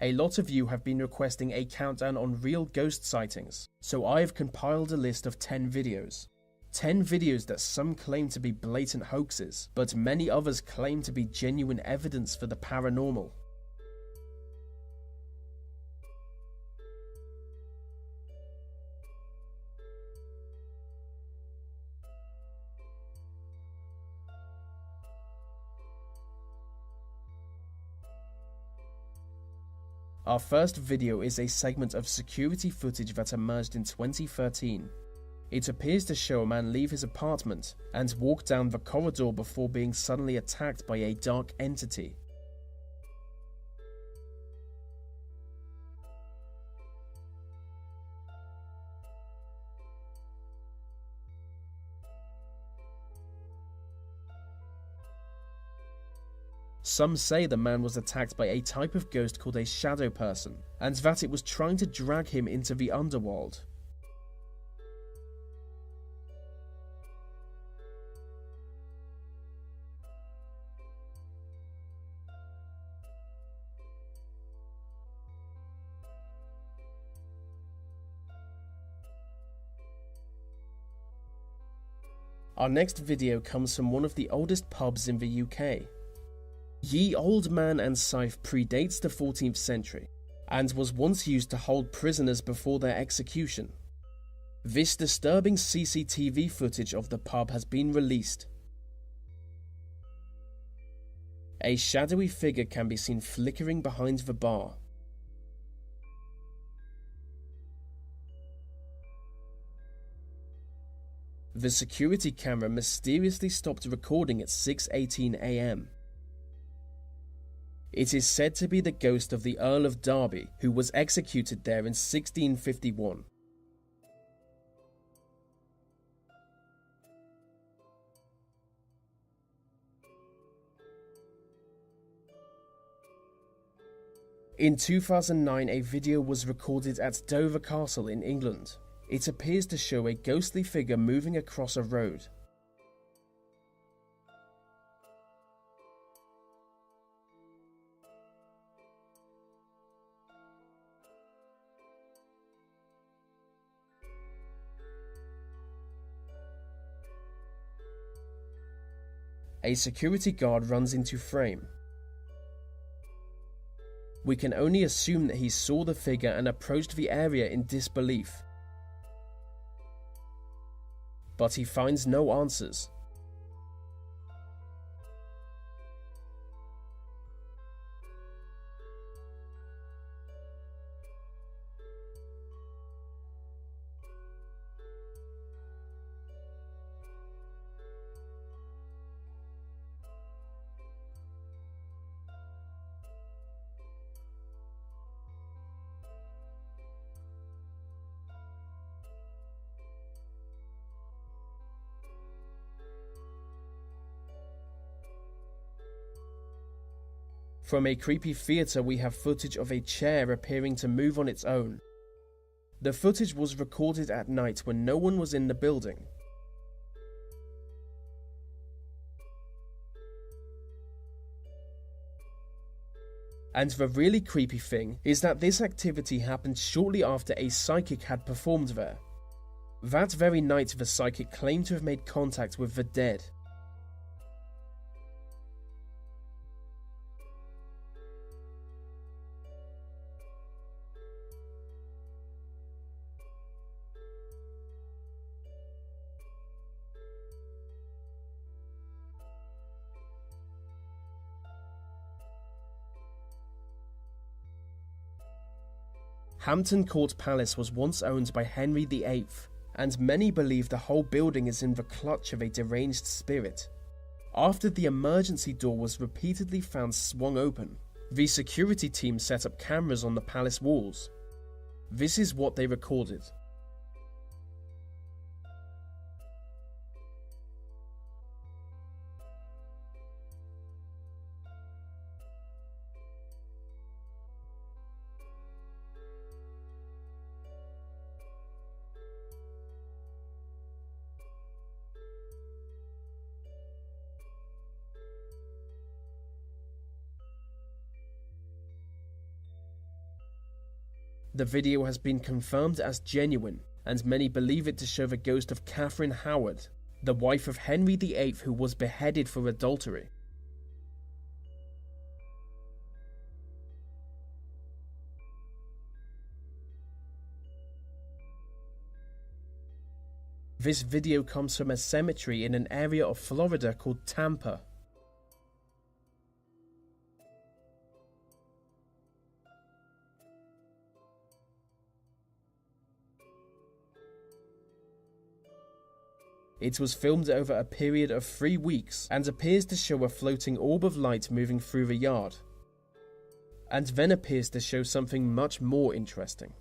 A lot of you have been requesting a countdown on real ghost sightings, so I have compiled a list of 10 videos. 10 videos that some claim to be blatant hoaxes, but many others claim to be genuine evidence for the paranormal. Our first video is a segment of security footage that emerged in 2013. It appears to show a man leave his apartment and walk down the corridor before being suddenly attacked by a dark entity. Some say the man was attacked by a type of ghost called a shadow person, and that it was trying to drag him into the underworld. Our next video comes from one of the oldest pubs in the UK. Ye Old Man and Scythe predates the 14th century, and was once used to hold prisoners before their execution. This disturbing CCTV footage of the pub has been released. A shadowy figure can be seen flickering behind the bar. The security camera mysteriously stopped recording at 6:18 AM. It is said to be the ghost of the Earl of Derby, who was executed there in 1651. In 2009, a video was recorded at Dover Castle in England. It appears to show a ghostly figure moving across a road. A security guard runs into frame. We can only assume that he saw the figure and approached the area in disbelief. But he finds no answers. From a creepy theatre, we have footage of a chair appearing to move on its own. The footage was recorded at night when no one was in the building. And the really creepy thing is that this activity happened shortly after a psychic had performed there. That very night, the psychic claimed to have made contact with the dead. Hampton Court Palace was once owned by Henry VIII, and many believe the whole building is in the clutch of a deranged spirit. After the emergency door was repeatedly found swung open, the security team set up cameras on the palace walls. This is what they recorded. The video has been confirmed as genuine, and many believe it to show the ghost of Catherine Howard, the wife of Henry VIII, who was beheaded for adultery. This video comes from a cemetery in an area of Florida called Tampa. It was filmed over a period of 3 weeks and appears to show a floating orb of light moving through the yard. And then appears to show something much more interesting.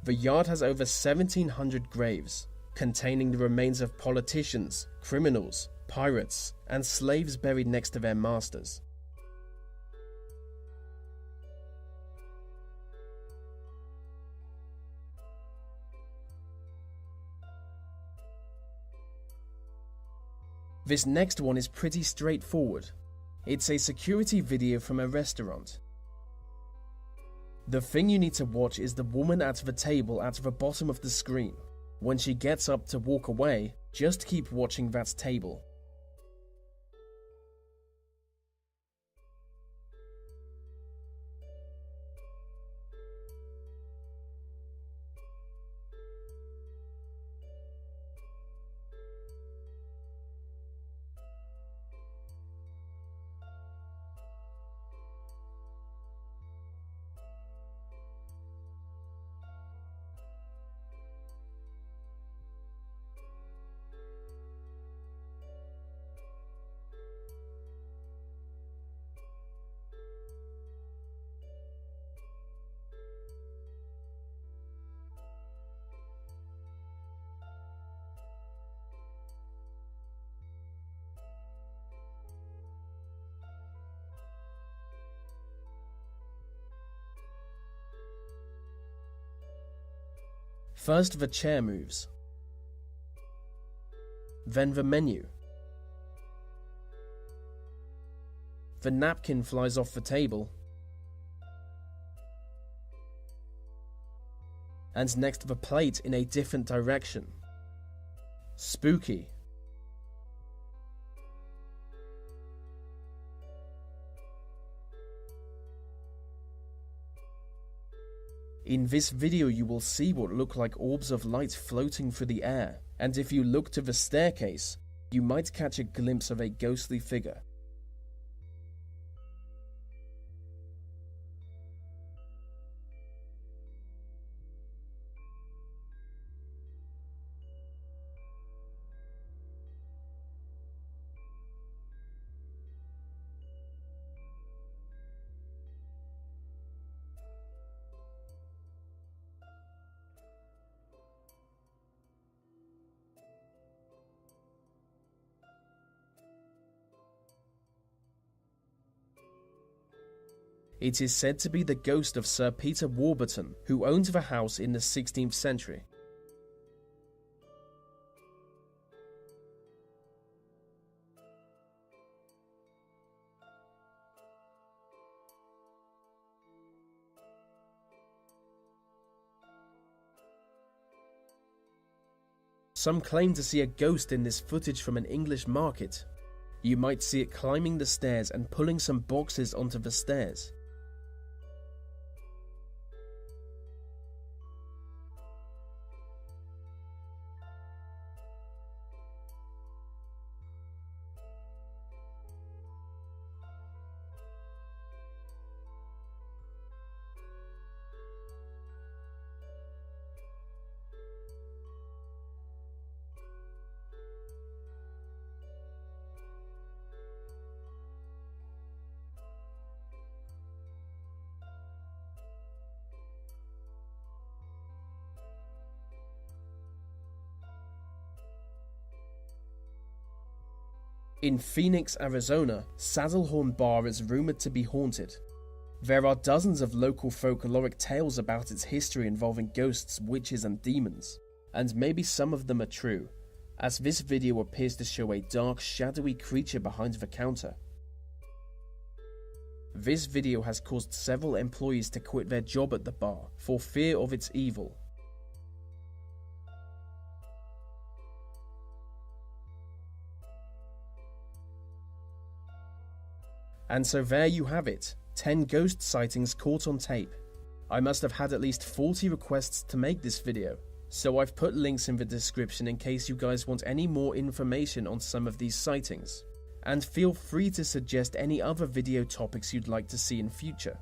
The yard has over 1,700 graves, containing the remains of politicians, criminals, pirates, and slaves buried next to their masters. This next one is pretty straightforward. It's a security video from a restaurant. The thing you need to watch is the woman at the table at the bottom of the screen. When she gets up to walk away, just keep watching that table. First the chair moves, then the menu. The napkin flies off the table, and next the plate in a different direction. Spooky. In this video you will see what look like orbs of light floating through the air, and if you look to the staircase, you might catch a glimpse of a ghostly figure. It is said to be the ghost of Sir Peter Warburton, who owned the house in the 16th century. Some claim to see a ghost in this footage from an English market. You might see it climbing the stairs and pulling some boxes onto the stairs. In Phoenix, Arizona, Saddlehorn Bar is rumored to be haunted. There are dozens of local folkloric tales about its history involving ghosts, witches, and demons, and maybe some of them are true, as this video appears to show a dark, shadowy creature behind the counter. This video has caused several employees to quit their job at the bar for fear of its evil. And so there you have it, 10 ghost sightings caught on tape. I must have had at least 40 requests to make this video, so I've put links in the description in case you guys want any more information on some of these sightings. And feel free to suggest any other video topics you'd like to see in future.